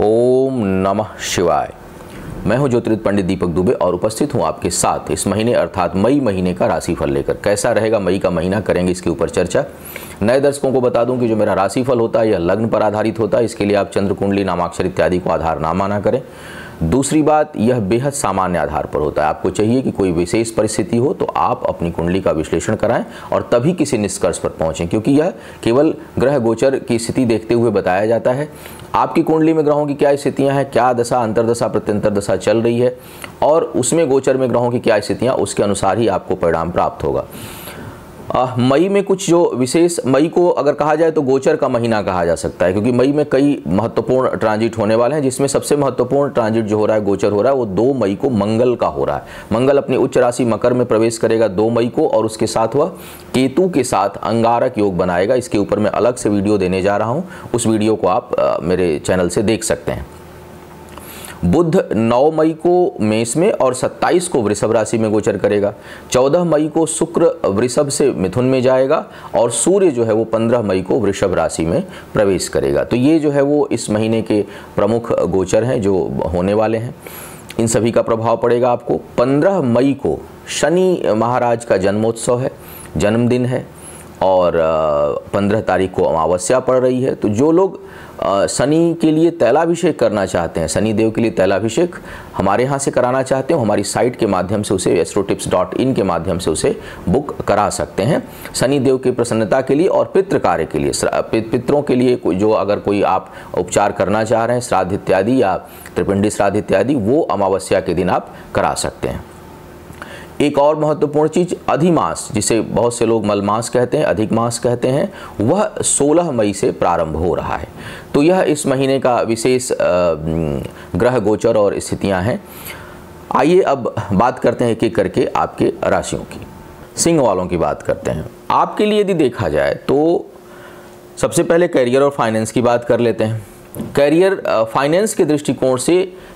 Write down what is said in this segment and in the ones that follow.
ओम नमः शिवाय। मैं हूं ज्योतिर्विद पंडित दीपक दुबे और उपस्थित हूं आपके साथ इस महीने अर्थात मई महीने का राशिफल लेकर। कैसा रहेगा मई का महीना, करेंगे इसके ऊपर चर्चा। नए दर्शकों को बता दूं कि जो मेरा राशिफल होता है यह लग्न पर आधारित होता है। इसके लिए आप चंद्र कुंडली, नामाक्षर इत्यादि को आधार ना माना करें। दूसरी बात, यह बेहद सामान्य आधार पर होता है। आपको चाहिए कि कोई विशेष परिस्थिति हो तो आप अपनी कुंडली का विश्लेषण कराएं और तभी किसी निष्कर्ष पर पहुंचें, क्योंकि यह केवल ग्रह गोचर की स्थिति देखते हुए बताया जाता है। आपकी कुंडली में ग्रहों की क्या स्थितियां हैं, क्या दशा, अंतरदशा, प्रत्यंतर दशा चल रही है और उसमें गोचर में ग्रहों की क्या स्थितियां, उसके अनुसार ही आपको परिणाम प्राप्त होगा। मई में कुछ जो विशेष, मई को अगर कहा जाए तो गोचर का महीना कहा जा सकता है, क्योंकि मई में कई महत्वपूर्ण ट्रांजिट होने वाले हैं, जिसमें सबसे महत्वपूर्ण ट्रांजिट जो हो रहा है, गोचर हो रहा है, वो 2 मई को मंगल का हो रहा है। मंगल अपनी उच्च राशि मकर में प्रवेश करेगा 2 मई को और उसके साथ वह केतु के साथ अंगारक योग बनाएगा। इसके ऊपर मैं अलग से वीडियो देने जा रहा हूँ, उस वीडियो को आप मेरे चैनल से देख सकते हैं। बुध 9 मई को मेष में और 27 को वृषभ राशि में गोचर करेगा। 14 मई को शुक्र वृषभ से मिथुन में जाएगा और सूर्य जो है वो 15 मई को वृषभ राशि में प्रवेश करेगा। तो ये जो है वो इस महीने के प्रमुख गोचर हैं जो होने वाले हैं। इन सभी का प्रभाव पड़ेगा आपको। 15 मई को शनि महाराज का जन्मोत्सव है, जन्मदिन है और 15 तारीख को अमावस्या पड़ रही है। तो जो लोग शनि के लिए तैलाभिषेक करना चाहते हैं, शनि देव के लिए तैलाभिषेक हमारे यहाँ से कराना चाहते हो, हमारी साइट के माध्यम से उसे astrotips.in के माध्यम से उसे बुक करा सकते हैं। शनि देव की प्रसन्नता के लिए और पितृ कार्य के लिए, पितरों के लिए जो अगर कोई आप उपचार करना चाह रहे हैं, श्राद्ध इत्यादि या त्रिपिंडी श्राद्ध इत्यादि, वो अमावस्या के दिन आप करा सकते हैं। एक और महत्वपूर्ण चीज, अधिमास, जिसे बहुत से लोग मलमास कहते हैं, अधिक मास कहते हैं, वह 16 मई से प्रारंभ हो रहा है। तो यह इस महीने का विशेष ग्रह गोचर और स्थितियां हैं। आइए अब बात करते हैं एक एक करके आपके राशियों की। सिंह वालों की बात करते हैं। आपके लिए यदि देखा जाए तो सबसे पहले कैरियर और फाइनेंस की बात कर लेते हैं। कैरियर फाइनेंस के दृष्टिकोण से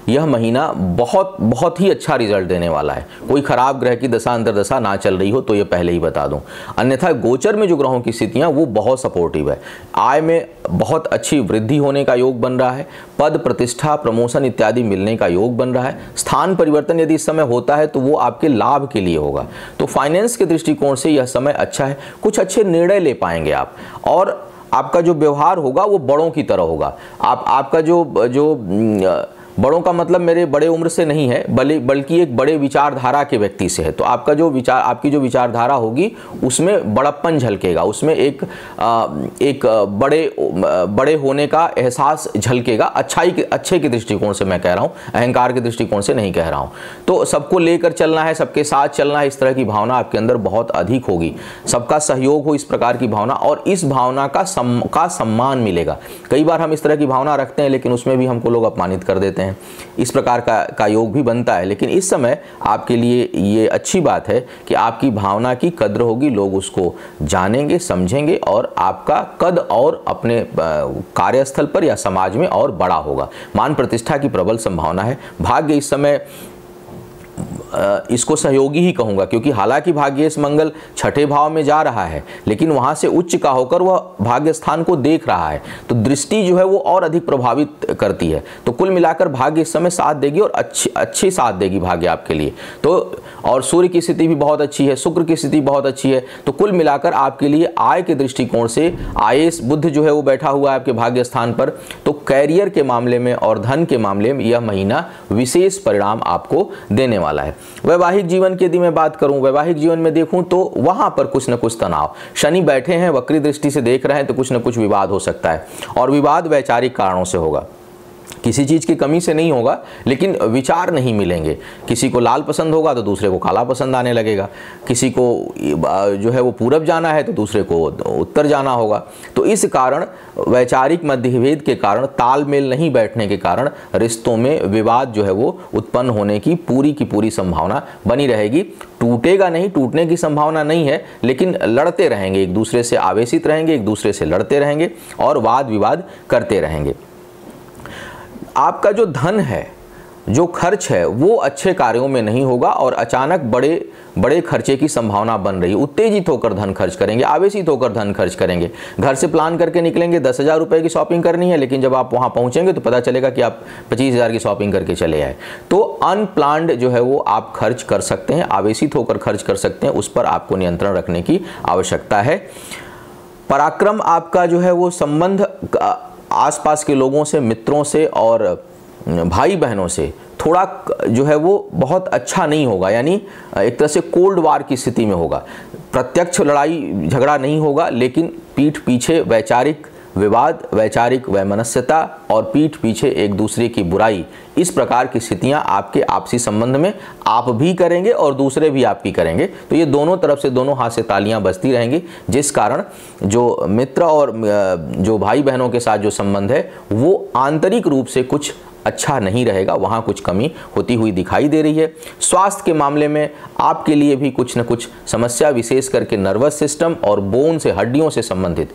यह महीना बहुत ही अच्छा रिजल्ट देने वाला है। कोई खराब ग्रह की दशा अंतरदशा ना चल रही हो तो ये पहले ही बता दूं। अन्यथा गोचर में जो ग्रहों की स्थितियां वो बहुत सपोर्टिव है। आय में बहुत अच्छी वृद्धि होने का योग बन रहा है। पद, प्रतिष्ठा, प्रमोशन इत्यादि मिलने का योग बन रहा है। स्थान परिवर्तन यदि इस समय होता है तो वो आपके लाभ के लिए होगा। तो फाइनेंस के दृष्टिकोण से यह समय अच्छा है। कुछ अच्छे निर्णय ले पाएंगे आप और आपका जो व्यवहार होगा वो बड़ों की तरह होगा। आपका जो बड़ों का मतलब मेरे बड़े उम्र से नहीं है, बल्कि एक बड़े विचारधारा के व्यक्ति से है। तो आपका जो विचार, आपकी जो विचारधारा होगी उसमें बड़प्पन झलकेगा, उसमें एक बड़े होने का एहसास झलकेगा। अच्छे के दृष्टिकोण से मैं कह रहा हूँ, अहंकार के दृष्टिकोण से नहीं कह रहा हूँ। तो सबको लेकर चलना है, सबके साथ चलना है, इस तरह की भावना आपके अंदर बहुत अधिक होगी। सबका सहयोग हो, इस प्रकार की भावना, और इस भावना का सम्मान मिलेगा। कई बार हम इस तरह की भावना रखते हैं लेकिन उसमें भी हमको लोग अपमानित कर देते हैं। इस प्रकार का योग भी बनता है। लेकिन इस समय आपके लिए ये अच्छी बात है कि आपकी भावना की कद्र होगी, लोग उसको जानेंगे, समझेंगे और आपका कद और अपने कार्यस्थल पर या समाज में और बड़ा होगा। मान प्रतिष्ठा की प्रबल संभावना है। भाग्य इस समय इसको सहयोगी ही कहूंगा, क्योंकि हालांकि भाग्येश मंगल 6ठे भाव में जा रहा है लेकिन वहां से उच्च का होकर वह भाग्य स्थान को देख रहा है, तो दृष्टि जो है वो और अधिक प्रभावित करती है। तो कुल मिलाकर भाग्य इस समय साथ देगी और अच्छी साथ देगी भाग्य आपके लिए। तो और सूर्य की स्थिति भी बहुत अच्छी है, शुक्र की स्थिति बहुत अच्छी है। तो कुल मिलाकर आपके लिए आय के दृष्टिकोण से आयेश बुध जो है वो बैठा हुआ है आपके भाग्य स्थान पर। तो कैरियर के मामले में और धन के मामले में यह महीना विशेष परिणाम आपको देने वाला है। वैवाहिक जीवन की यदि मैं बात करूं, वैवाहिक जीवन में देखूं तो वहां पर कुछ न कुछ तनाव, शनि बैठे हैं, वक्री दृष्टि से देख रहे हैं, तो कुछ न कुछ विवाद हो सकता है और विवाद वैचारिक कारणों से होगा। किसी चीज़ की कमी से नहीं होगा लेकिन विचार नहीं मिलेंगे। किसी को लाल पसंद होगा तो दूसरे को काला पसंद आने लगेगा। किसी को जो है वो पूरब जाना है तो दूसरे को उत्तर जाना होगा। तो इस कारण वैचारिक मतभेद के कारण, तालमेल नहीं बैठने के कारण रिश्तों में विवाद जो है वो उत्पन्न होने की पूरी संभावना बनी रहेगी। टूटेगा नहीं, टूटने की संभावना नहीं है, लेकिन लड़ते रहेंगे, एक दूसरे से आवेशित रहेंगे, एक दूसरे से लड़ते रहेंगे और वाद विवाद करते रहेंगे। आपका जो धन है जो खर्च है वो अच्छे कार्यों में नहीं होगा और अचानक बड़े बड़े खर्चे की संभावना बन रही है। उत्तेजित होकर धन खर्च करेंगे, आवेशित होकर धन खर्च करेंगे। घर से प्लान करके निकलेंगे 10,000 रुपये की शॉपिंग करनी है, लेकिन जब आप वहाँ पहुँचेंगे तो पता चलेगा कि आप 25,000 की शॉपिंग करके चले आए। तो अनप्लान्ड जो है वो आप खर्च कर सकते हैं, आवेशित होकर खर्च कर सकते हैं, उस पर आपको नियंत्रण रखने की आवश्यकता है। पराक्रम आपका जो है वो संबंध आसपास के लोगों से, मित्रों से और भाई बहनों से थोड़ा जो है वो बहुत अच्छा नहीं होगा, यानी एक तरह से कोल्ड वार की स्थिति में होगा। प्रत्यक्ष लड़ाई झगड़ा नहीं होगा, लेकिन पीठ पीछे वैचारिक विवाद, वैचारिक वैमनस्यता और पीठ पीछे एक दूसरे की बुराई, इस प्रकार की स्थितियां आपके आपसी संबंध में आप भी करेंगे और दूसरे भी आपकी करेंगे। तो ये दोनों तरफ से, दोनों हाथ से तालियां बजती रहेंगी, जिस कारण जो मित्र और जो भाई बहनों के साथ जो संबंध है वो आंतरिक रूप से कुछ अच्छा नहीं रहेगा, वहाँ कुछ कमी होती हुई दिखाई दे रही है। स्वास्थ्य के मामले में आपके लिए भी कुछ न कुछ समस्या, विशेष करके नर्वस सिस्टम और बोन से, हड्डियों से संबंधित,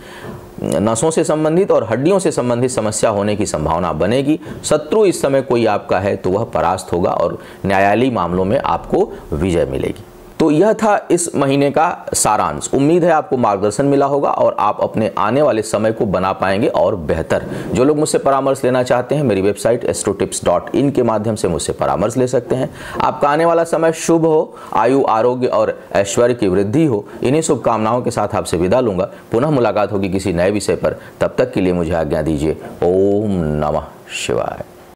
नसों से संबंधित और हड्डियों से संबंधित समस्या होने की संभावना बनेगी। शत्रु इस समय कोई आपका है तो वह परास्त होगा और न्यायालयी मामलों में आपको विजय मिलेगी। तो यह था इस महीने का सारांश। उम्मीद है आपको मार्गदर्शन मिला होगा और आप अपने आने वाले समय को बना पाएंगे और बेहतर। जो लोग मुझसे परामर्श लेना चाहते हैं, मेरी वेबसाइट astrotips.in के माध्यम से मुझसे परामर्श ले सकते हैं। आपका आने वाला समय शुभ हो, आयु, आरोग्य और ऐश्वर्य की वृद्धि हो। इन्हीं शुभकामनाओं के साथ आपसे विदा लूंगा। पुनः मुलाकात होगी किसी नए विषय पर। तब तक के लिए मुझे आज्ञा दीजिए। ओम नमः शिवाय।